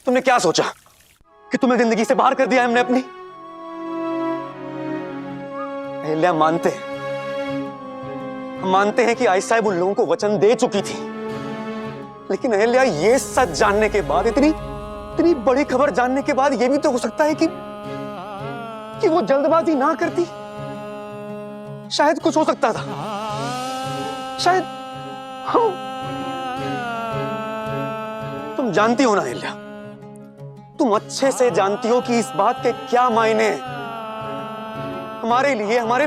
तुमने क्या सोचा कि तुम्हें जिंदगी से बाहर कर दिया हमने अपनी? अहिल्या, हम मानते हैं कि आई साहब उन लोगों को वचन दे चुकी थी, लेकिन अहिल्या, ये सच जानने के बाद, इतनी बड़ी खबर जानने के बाद, यह भी तो हो सकता है कि वो जल्दबाजी ना करती। शायद कुछ हो सकता था, शायद। हाँ, तुम जानती हो ना अहिल्या, तुम अच्छे से जानती हो कि इस बात के क्या मायने हैं हमारे लिए, हमारे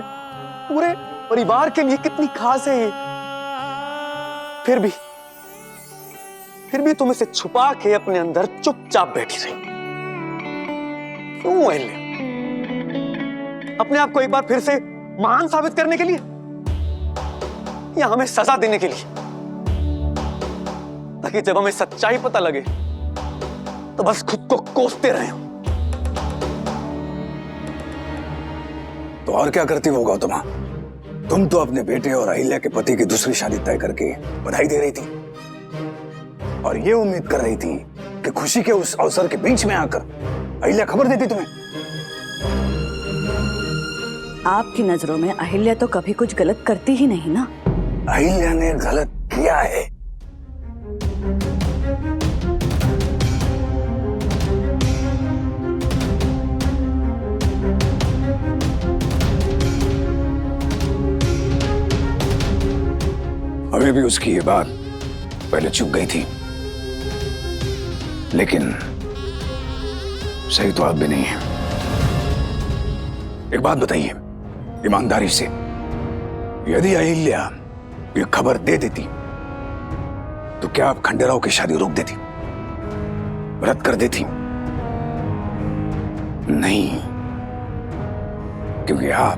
पूरे परिवार के लिए कितनी खास है ये। फिर भी तुम इसे छुपा के अपने अंदर चुपचाप बैठी रही। क्यों अहिल्या? अपने आप को एक बार फिर से महान साबित करने के लिए, या हमें सजा देने के लिए, ताकि जब हमें सच्चाई पता लगे तो बस खुद को कोसते रहे हो? तो और क्या करती वो गौतमा? तुम तो अपने बेटे और अहिल्या के पति की दूसरी शादी तय करके बधाई दे रही थी और ये उम्मीद कर रही थी कि खुशी के उस अवसर के बीच में आकर अहिल्या खबर देती तुम्हें। आपकी नजरों में अहिल्या तो कभी कुछ गलत करती ही नहीं ना। अहिल्या ने गलत किया है। हमें भी उसकी ये बात पहले चुप गई थी, लेकिन सही तो आप भी नहीं है। एक बात बताइए ईमानदारी से, यदि अहिल्या ये खबर दे देती तो क्या आप खंडेराव की शादी रोक देती, रद्द कर देती? नहीं, क्योंकि आप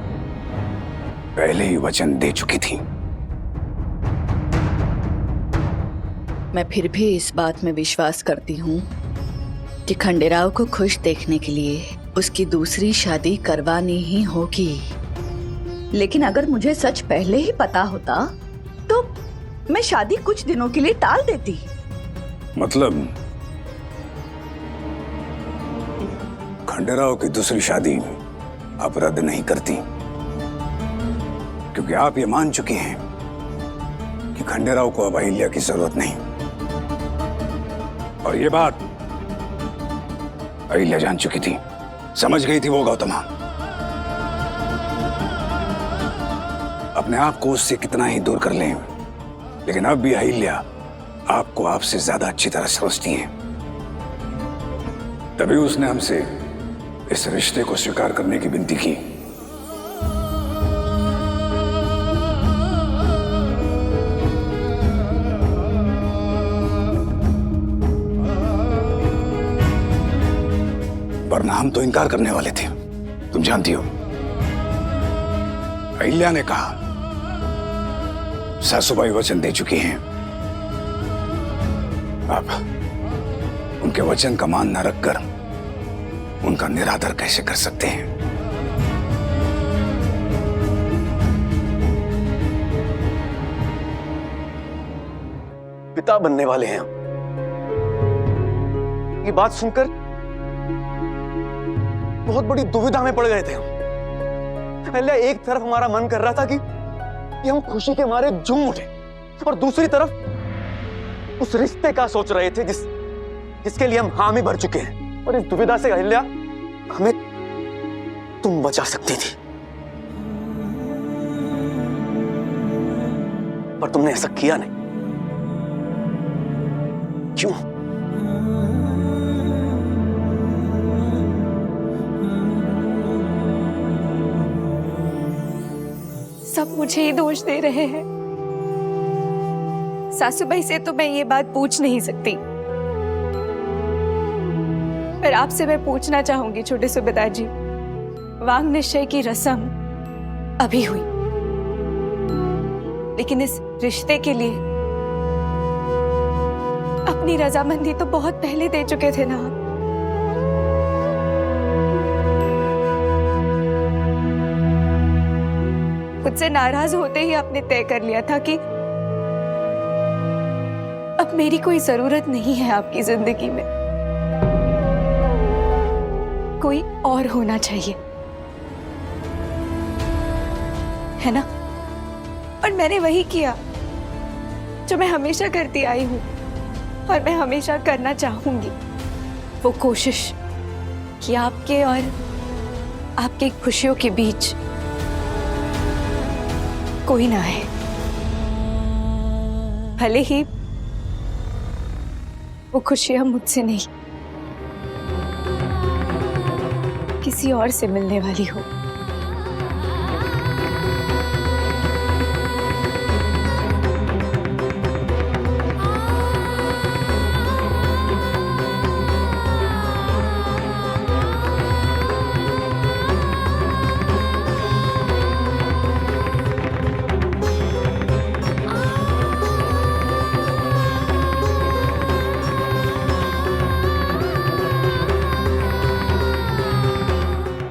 पहले ही वचन दे चुकी थी। मैं फिर भी इस बात में विश्वास करती हूँ कि खंडेराव को खुश देखने के लिए उसकी दूसरी शादी करवानी ही होगी। लेकिन अगर मुझे सच पहले ही पता होता तो मैं शादी कुछ दिनों के लिए टाल देती। मतलब खंडेराव की दूसरी शादी आप रद्द नहीं करती, क्योंकि आप ये मान चुकी हैं कि खंडेराव को अब अहिल्या की जरूरत नहीं। और ये बात अहिल्या जान चुकी थी, समझ गई थी वो गौतमा। अपने आप को उससे कितना ही दूर कर लें, लेकिन अब भी अहिल्या आपको आपसे ज्यादा अच्छी तरह समझती है। तभी उसने हमसे इस रिश्ते को स्वीकार करने की विनती की। वरना हम तो इनकार करने वाले थे। तुम जानती हो, अहिल्या ने कहा सासूबाई वचन दे चुकी हैं, आप उनके वचन का मान न रखकर उनका निरादर कैसे कर सकते हैं? पिता बनने वाले हैं हम। ये बात सुनकर बहुत बड़ी दुविधा में पड़ गए थे हम। पहले एक तरफ हमारा मन कर रहा था कि हम खुशी के मारे झूम उठे, और दूसरी तरफ उस रिश्ते का सोच रहे थे जिसके लिए हम हामी भर चुके हैं। और इस दुविधा से अहिल्या, हमें तुम बचा सकती थी, पर तुमने ऐसा किया नहीं। क्यों? सब मुझे ही दोष दे रहे हैं। सासूबाई से तो मैं ये बात पूछ नहीं सकती, पर आपसे मैं पूछना चाहूंगी छोटे सूबेदार जी। वांग निश्चय की रस्म अभी हुई, लेकिन इस रिश्ते के लिए अपनी रजामंदी तो बहुत पहले दे चुके थे ना आप। खुद से नाराज होते ही आपने तय कर लिया था कि अब मेरी कोई जरूरत नहीं है आपकी जिंदगी में। कोई और होना चाहिए, है ना? और मैंने वही किया जो मैं हमेशा करती आई हूँ और मैं हमेशा करना चाहूंगी, वो कोशिश कि आपके और आपकी खुशियों के बीच कोई ना है, भले ही वो खुशियां मुझसे नहीं किसी और से मिलने वाली हो।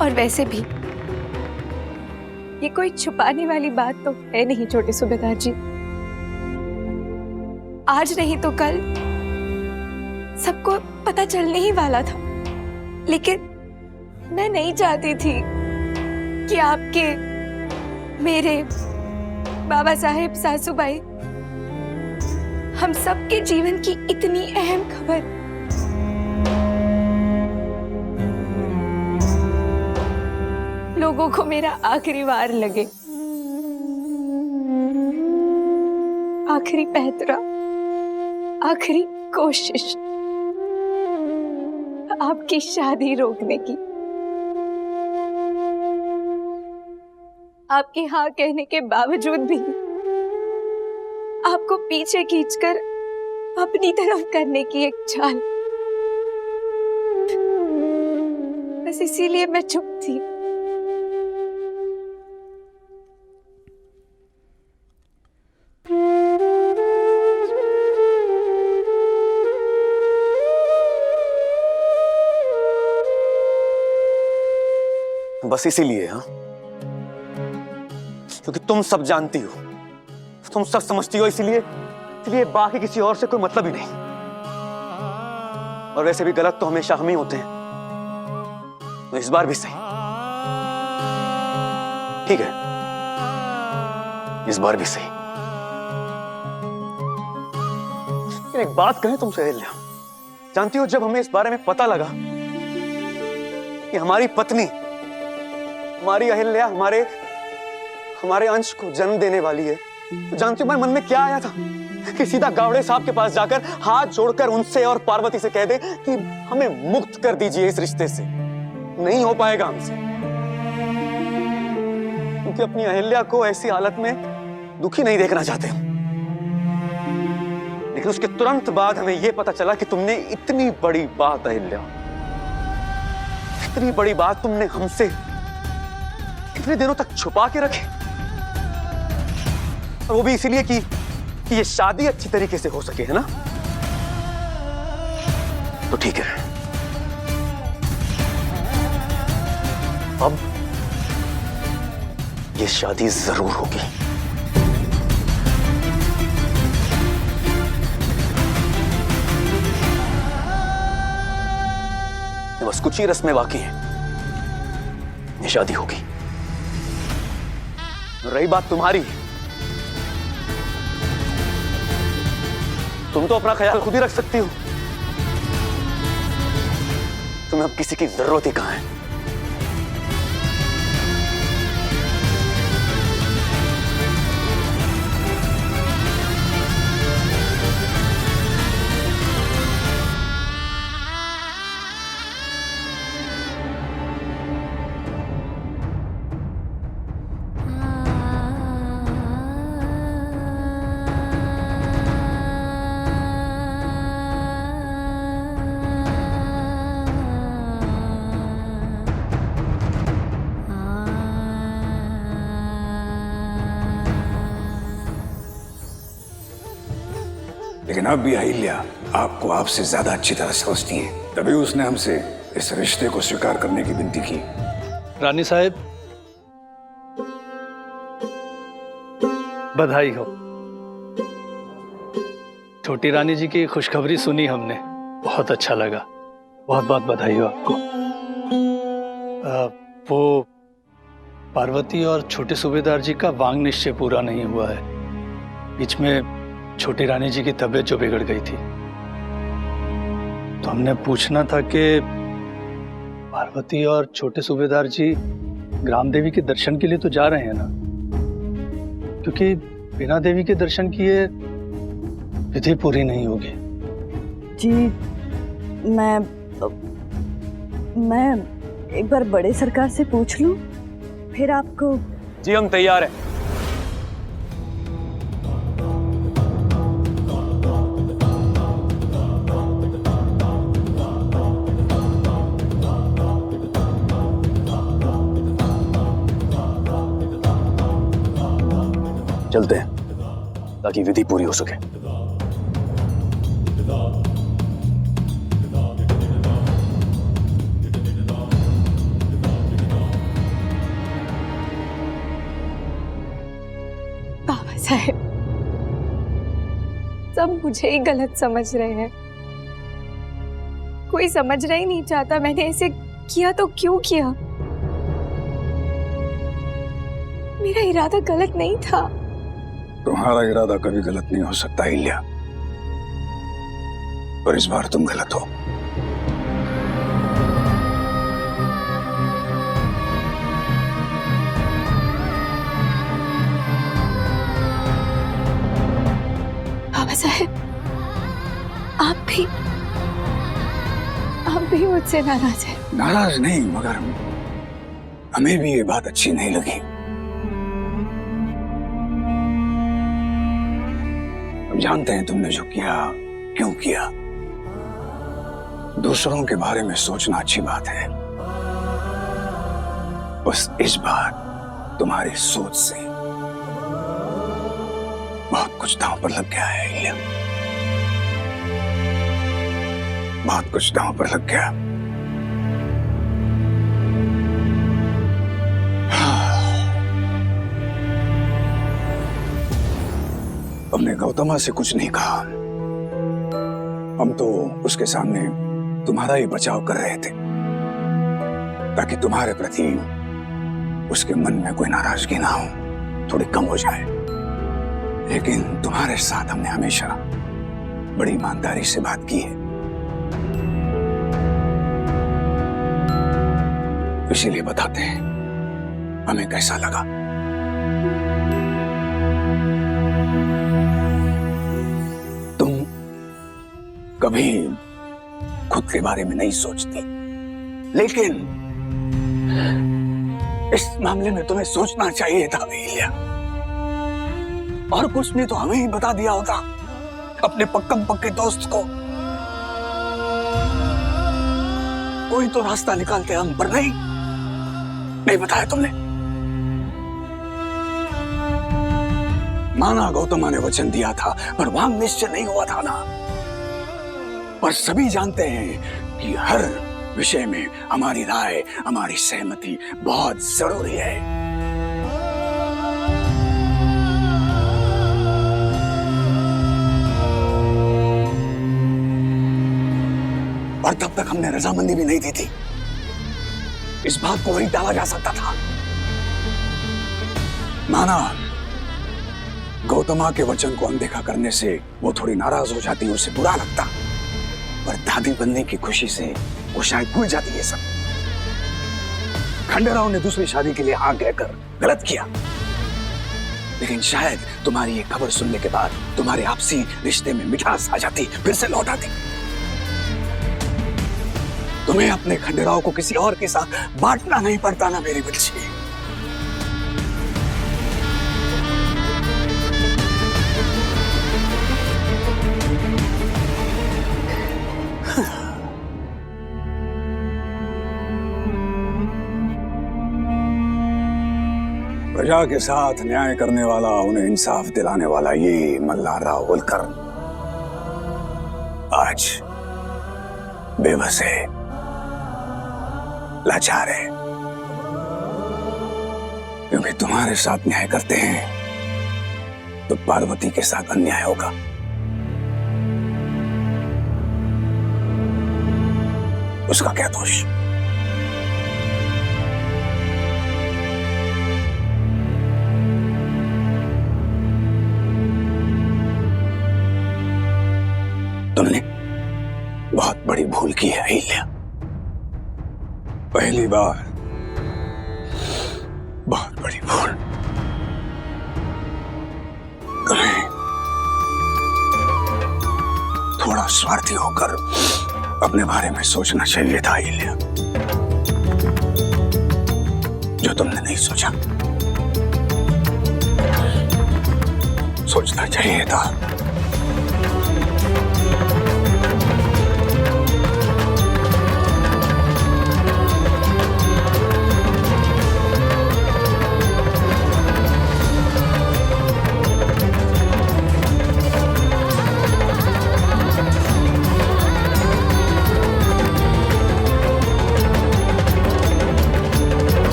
और वैसे भी ये कोई छुपाने वाली बात तो है नहीं छोटे सूबेदार जी। आज नहीं तो कल सबको पता चलने ही वाला था, लेकिन मैं नहीं चाहती थी कि आपके, मेरे, बाबा साहेब, सासूबाई, हम सबके जीवन की इतनी अहम खबर लोगों को मेरा आखिरी वार लगे, आखिरी पैतरा, आखिरी कोशिश आपकी शादी रोकने की। आपके हाँ कहने के बावजूद भी आपको पीछे खींचकर अपनी तरफ करने की एक चाल, बस इसीलिए मैं चुप थी। बस इसीलिए, हाँ, क्योंकि तुम सब जानती हो, तुम सब समझती हो, इसलिए बाकी किसी और से कोई मतलब ही नहीं। और वैसे भी गलत तो हमेशा हम ही होते हैं, तो इस बार भी सही, ठीक है, इस बार भी सही। लेकिन एक बात कहें तुमसे अहिल्या, जानती हो जब हमें इस बारे में पता लगा कि हमारी पत्नी, हमारी अहिल्या हमारे अंश को जन्म देने वाली है, तो जानती हो मेरे मन में क्या आया था कि सीधा गावड़े साहब के पास जाकर हाथ जोड़कर उनसे और पार्वती से कह दे कि हमें मुक्त कर दीजिए इस रिश्ते से, नहीं हो पाएगा हमसे, क्योंकि अपनी अहिल्या को ऐसी हालत में दुखी नहीं देखना चाहते हम। लेकिन उसके तुरंत बाद हमें यह पता चला कि तुमने इतनी बड़ी बात, अहिल्या, इतनी बड़ी बात तुमने हमसे कितने दिनों तक छुपा के रखे, और वो भी इसीलिए कि ये शादी अच्छी तरीके से हो सके, है ना? तो ठीक है, अब ये शादी जरूर होगी। बस कुछ ही रस्में बाकी हैं, ये शादी होगी। रही बात तुम्हारी, तुम तो अपना ख्याल खुद ही रख सकती हो, तुम्हें अब किसी की जरूरत ही कहां है। लेकिन अब भी अहिल्या आपको आपसे ज्यादा अच्छी तरह समझती है, तभी उसने हमसे इस रिश्ते को स्वीकार करने की विनती की। रानी साहब, बधाई हो। छोटी रानी जी की खुशखबरी सुनी हमने, बहुत अच्छा लगा। बहुत बहुत बधाई हो आपको। वो पार्वती और छोटे सूबेदार जी का वांग निश्चय पूरा नहीं हुआ है। बीच में छोटी रानी जी की तबीयत जो बिगड़ गई थी, तो हमने पूछना था कि पार्वती और छोटे सूबेदार जी ग्राम देवी के दर्शन के लिए तो जा रहे हैं ना, क्योंकि बिना देवी के दर्शन किए विधि पूरी नहीं होगी। जी मैं एक बार बड़े सरकार से पूछ लूं, फिर आपको। जी हम तैयार हैं। चलते हैं ताकि विधि पूरी हो सके। बाबा साहेब, सब मुझे ही गलत समझ रहे हैं। कोई समझना ही नहीं चाहता मैंने ऐसे किया तो क्यों किया। मेरा इरादा गलत नहीं था। तुम्हारा इरादा कभी गलत नहीं हो सकता इल्या, पर इस बार तुम गलत हो। बाबा साहेब, आप भी मुझसे नाराज हैं। नाराज नहीं, मगर हमें भी ये बात अच्छी नहीं लगी। हम जानते हैं तुमने जो किया क्यों किया। दूसरों के बारे में सोचना अच्छी बात है, बस इस बार तुम्हारी सोच से बहुत कुछ दांव पर लग गया है इल्या, बहुत कुछ दांव पर लग गया। हमने गौतमा से कुछ नहीं कहा, हम तो उसके सामने तुम्हारा ही बचाव कर रहे थे ताकि तुम्हारे प्रति उसके मन में कोई नाराजगी ना हो, थोड़ी कम हो जाए। लेकिन तुम्हारे साथ हमने हमेशा बड़ी ईमानदारी से बात की है, इसीलिए बताते हैं हमें कैसा लगा। तुम कभी खुद के बारे में नहीं सोचती, लेकिन इस मामले में तुम्हें सोचना चाहिए था इल्या। और कुछ नहीं तो हमें ही बता दिया होता, अपने पक्कम पक्के दोस्त को। कोई तो रास्ता निकालते हम, पर नहीं बताया तुमने। माना गौतमा ने वचन दिया था, पर वांग निश्चय नहीं हुआ था ना। पर सभी जानते हैं कि हर विषय में हमारी राय, हमारी सहमति बहुत जरूरी है। और तब तक हमने रजामंदी भी नहीं दी थी। इस बात को वही टाला जा सकता था। माना गौतमा के वचन को अनदेखा करने से वो थोड़ी नाराज हो जाती, उसे बुरा लगता, पर दादी बनने की खुशी से वो शायद भूल जाती है सब। खंडेराव ने दूसरी शादी के लिए हाँ कहकर गलत किया, लेकिन शायद तुम्हारी ये खबर सुनने के बाद तुम्हारे आपसी रिश्ते में मिठास आ जाती, फिर से लौट आती। तुम्हें अपने खंडेराव को किसी और के साथ बांटना नहीं पड़ता ना मेरी बच्ची। प्रजा के साथ न्याय करने वाला, उन्हें इंसाफ दिलाने वाला ये मल्हारराव होलकर आज बेबस है, लाचार है, क्योंकि तुम्हारे साथ न्याय करते हैं तो पार्वती के साथ अन्याय होगा। उसका क्या दोष? तुमने बहुत बड़ी भूल की है अहिल्या। पहली बार बहुत बड़ी भूल। तुम्हें थोड़ा स्वार्थी होकर अपने बारे में सोचना चाहिए था अहिल्या, जो तुमने नहीं सोचा। सोचना चाहिए था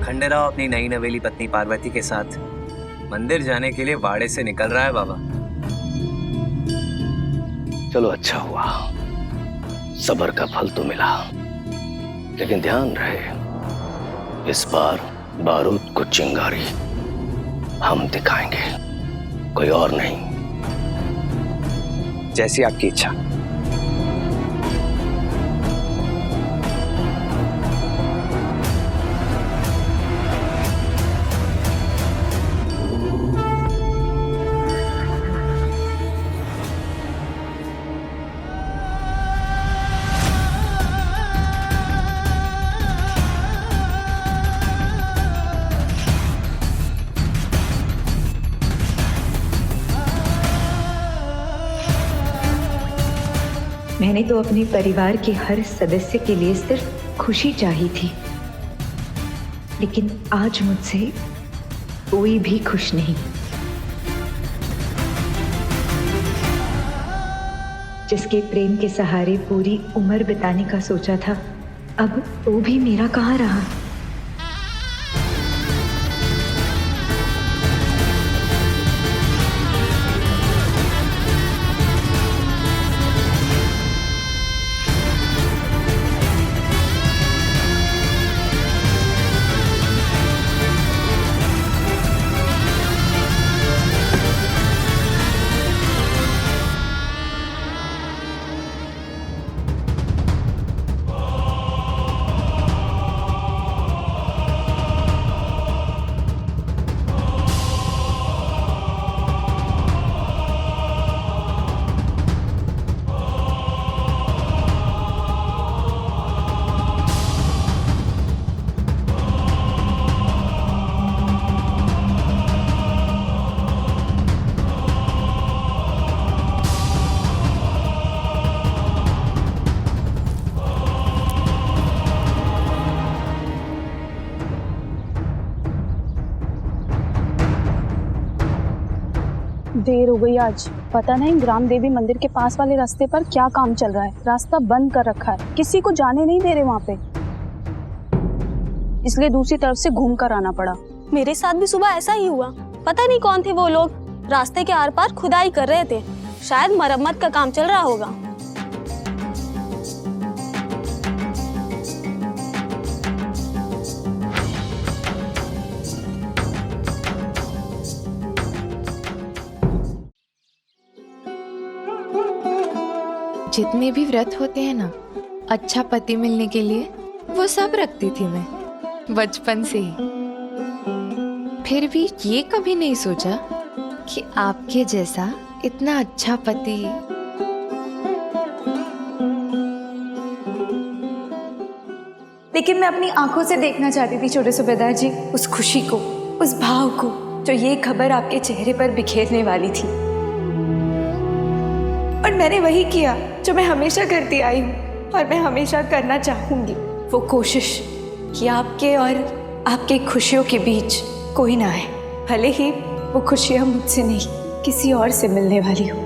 खंडेराव अपनी नई नवेली पत्नी पार्वती के साथ मंदिर जाने के लिए वाड़े से निकल रहा है बाबा। चलो अच्छा हुआ, सब्र का फल तो मिला। लेकिन ध्यान रहे, इस बार बारूद को चिंगारी हम दिखाएंगे, कोई और नहीं। जैसी आपकी इच्छा। मैंने तो अपने परिवार के हर सदस्य के लिए सिर्फ खुशी चाही थी, लेकिन आज मुझसे कोई भी खुश नहीं। जिसके प्रेम के सहारे पूरी उम्र बिताने का सोचा था, अब वो भी मेरा कहाँ रहा। देर हो गई आज। पता नहीं ग्राम देवी मंदिर के पास वाले रास्ते पर क्या काम चल रहा है। रास्ता बंद कर रखा है, किसी को जाने नहीं दे रहे वहाँ पे, इसलिए दूसरी तरफ से घूम कर आना पड़ा। मेरे साथ भी सुबह ऐसा ही हुआ। पता नहीं कौन थे वो लोग, रास्ते के आर पार खुदाई कर रहे थे। शायद मरम्मत का काम चल रहा होगा। जितने भी व्रत होते हैं ना, अच्छा पति मिलने के लिए, वो सब रखती थी मैं बचपन से ही। फिर भी ये कभी नहीं सोचा कि आपके जैसा इतना अच्छा पति। लेकिन मैं अपनी आंखों से देखना चाहती थी छोटे सूबेदार जी, उस खुशी को, उस भाव को, जो ये खबर आपके चेहरे पर बिखेरने वाली थी। और मैंने वही किया जो मैं हमेशा करती आई हूँ और मैं हमेशा करना चाहूंगी, वो कोशिश कि आपके और आपके खुशियों के बीच कोई ना आए, भले ही वो खुशियाँ मुझसे नहीं किसी और से मिलने वाली हो।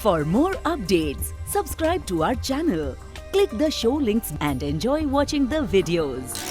For more updates, subscribe to our channel, click the show links and enjoy watching the videos.